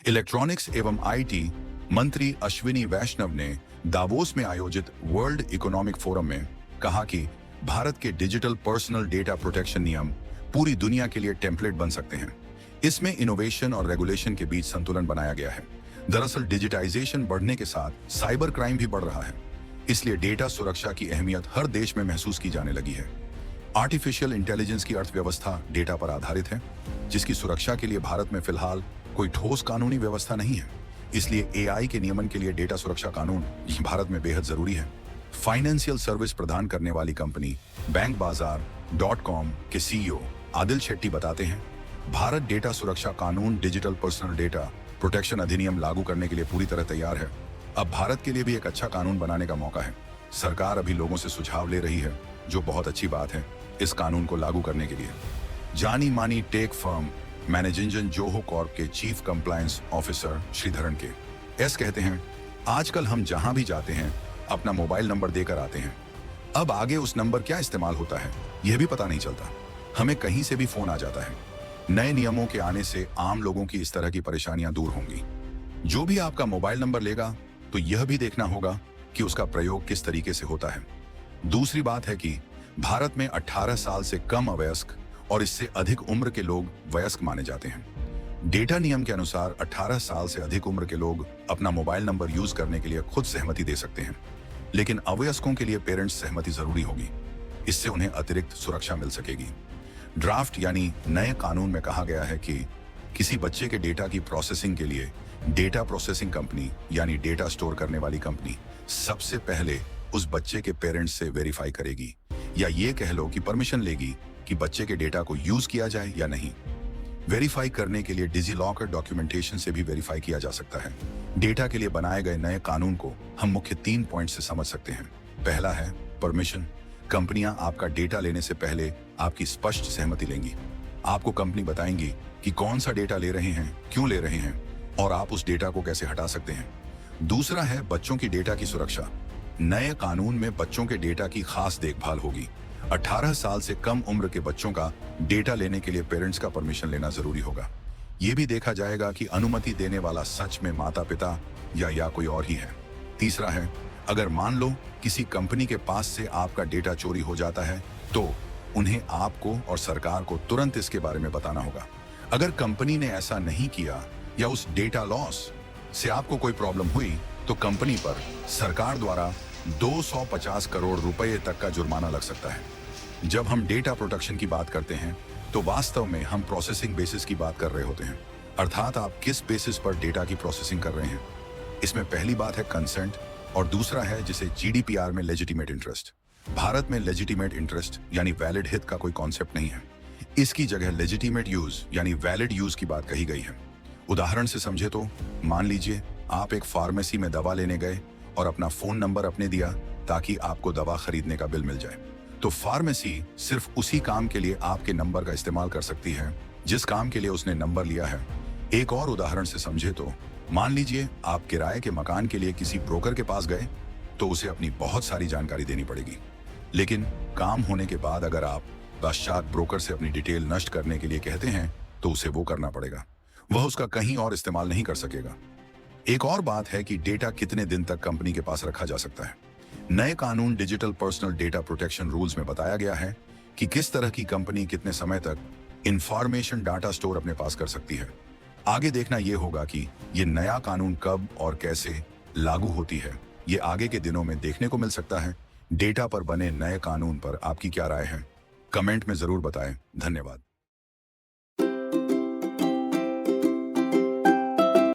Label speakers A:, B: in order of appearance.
A: Electronics एवं IT मंत्री अश्विनी वैष्णव ने दावोस में आयोजित वर्ल्ड इकोनॉमिक फोरम में कहा कि भारत के डिजिटल पर्सनल डेटा प्रोटेक्शन नियम पूरी दुनिया के लिए टेम्पलेट बन सकते हैं। इसमें इनोवेशन और रेगुलेशन के बीच संतुलन बनाया गया है। दरअसल डिजिटाइजेशन बढ़ने के साथ साइबर क्राइम भी बढ़ रहा है, इसलिए डेटा सुरक्षा की अहमियत हर देश में महसूस की जाने लगी है। आर्टिफिशियल इंटेलिजेंस की अर्थव्यवस्था डेटा पर आधारित है, जिसकी सुरक्षा के लिए भारत में फिलहाल कोई ठोस कानूनी व्यवस्था नहीं है। इसलिए एआई के नियमन के लिए डेटा सुरक्षा कानून भारत में बेहद जरूरी है। फाइनेंशियल सर्विस प्रदान करने वाली कंपनी bankbazaar.com के सीईओ आदिल शेट्टी बताते हैं, भारत डेटा सुरक्षा कानून डिजिटल पर्सनल डेटा प्रोटेक्शन अधिनियम लागू करने के लिए पूरी तरह तैयार है। अब भारत के लिए भी एक अच्छा कानून बनाने का मौका है। सरकार अभी लोगों से सुझाव ले रही है, जो बहुत अच्छी बात है इस कानून को लागू करने के लिए। जानी मानी टेक फर्म मैनेजिंजन जोहो कॉर्प के चीफ कंप्लायंस ऑफिसर श्रीधरन के एस कहते हैं, आजकल हम जहां भी जाते हैं अपना मोबाइल नंबर देकर आते हैं। अब आगे उस नंबर क्या इस्तेमाल होता है यह भी पता नहीं चलता। हमें कहीं से भी फोन आ जाता है। नए नियमों के आने से आम लोगों की इस तरह की परेशानियां दूर होंगी। जो भी आपका मोबाइल नंबर लेगा तो यह भी देखना होगा कि उसका प्रयोग किस तरीके से होता है। दूसरी बात है कि भारत में 18 साल से कम अवयस्क और इससे अधिक उम्र के लोग वयस्क माने जाते हैं। डेटा नियम के अनुसार 18 साल से अधिक उम्र के लोग अपना मोबाइल नंबर यूज करने के लिए खुद सहमति दे सकते हैं, लेकिन अवयस्कों के लिए पेरेंट्स सहमति जरूरी होगी। इससे उन्हें अतिरिक्त सुरक्षा मिल सकेगी। ड्राफ्ट यानी नए कानून में कहा गया है कि किसी बच्चे के डेटा की प्रोसेसिंग के लिए डेटा प्रोसेसिंग कंपनी यानी डेटा स्टोर करने वाली कंपनी सबसे पहले उस बच्चे के पेरेंट्स से वेरीफाई करेगी, या ये कह लो कि परमिशन लेगी कि बच्चे के डेटा को यूज किया जाए या नहीं। वेरीफाई करने के लिए डिजीलॉकर डॉक्यूमेंटेशन से भी वेरीफाई किया जा सकता है। डेटा के लिए बनाए गए नए कानून को हम मुख्य 3 पॉइंट से समझ सकते हैं। पहला है परमिशन। कंपनियां आपका डेटा लेने से पहले आपकी स्पष्ट सहमति लेंगी। आपको कंपनी बताएंगी कि कौन सा डेटा ले रहे हैं, क्यों ले रहे हैं और आप उस डेटा को कैसे हटा सकते हैं। दूसरा है बच्चों की डेटा की सुरक्षा। नए कानून में बच्चों के डेटा की खास देखभाल होगी। 18 साल से कम उम्र के बच्चों का डेटा लेने के लिए पेरेंट्स का परमिशन लेना जरूरी होगा। यह भी देखा जाएगा कि अनुमति देने वाला सच में माता पिता या कोई और ही है। तीसरा है, अगर मान लो किसी कंपनी के पास से आपका डेटा चोरी हो जाता है तो उन्हें आपको और सरकार को तुरंत इसके बारे में बताना होगा। अगर कंपनी ने ऐसा नहीं किया या उस डेटा लॉस से आपको कोई प्रॉब्लम हुई तो कंपनी पर सरकार द्वारा 250 करोड़ रुपए तक का जुर्माना लग सकता है। जब हम डेटा प्रोटेक्शन की बात करते हैं तो वास्तव में हम प्रोसेसिंग बेसिस की बात कर रहे होते हैं, अर्थात आप किस बेसिस पर डेटा की प्रोसेसिंग कर रहे हैं। इसमें पहली बात है कंसेंट और दूसरा है जिसे जीडीपीआर में लेजिटिमेट इंटरेस्ट। भारत में लेजिटिमेट इंटरेस्ट यानी वैलिड हित का कोई कॉन्सेप्ट नहीं है। इसकी जगह लेजिटिमेट यूज यानी वैलिड यूज की बात कही गई है। उदाहरण से समझे तो मान लीजिए आप एक फार्मेसी में दवा लेने गए और अपना फोन नंबर अपने दिया ताकि आपको दवा खरीदने का बिल मिल जाए, तो फार्मेसी सिर्फ उसी काम के लिए आपके नंबर का इस्तेमाल कर सकती है जिस काम के लिए उसने नंबर लिया है। एक और उदाहरण से समझे तो मान लीजिए आप किराए के मकान के लिए किसी ब्रोकर के पास गए तो उसे अपनी बहुत सारी जानकारी देनी पड़ेगी, लेकिन काम होने के बाद अगर आप पश्चात ब्रोकर से अपनी डिटेल नष्ट करने के लिए कहते हैं तो उसे वो करना पड़ेगा, वह उसका कहीं और इस्तेमाल नहीं कर सकेगा। एक और बात है कि डेटा कितने दिन तक कंपनी के पास रखा जा सकता है। नए कानून digital personal data protection rules में बताया गया है कि किस तरह की कंपनी कितने समय तक इंफॉर्मेशन डाटा स्टोर अपने पास कर सकती है। आगे देखना यह होगा कि यह नया कानून कब और कैसे लागू होती है। ये आगे के दिनों में देखने को मिल सकता है। डेटा पर बने नए कानून पर आपकी क्या राय है? कमेंट में जरूर बताएं। धन्यवाद।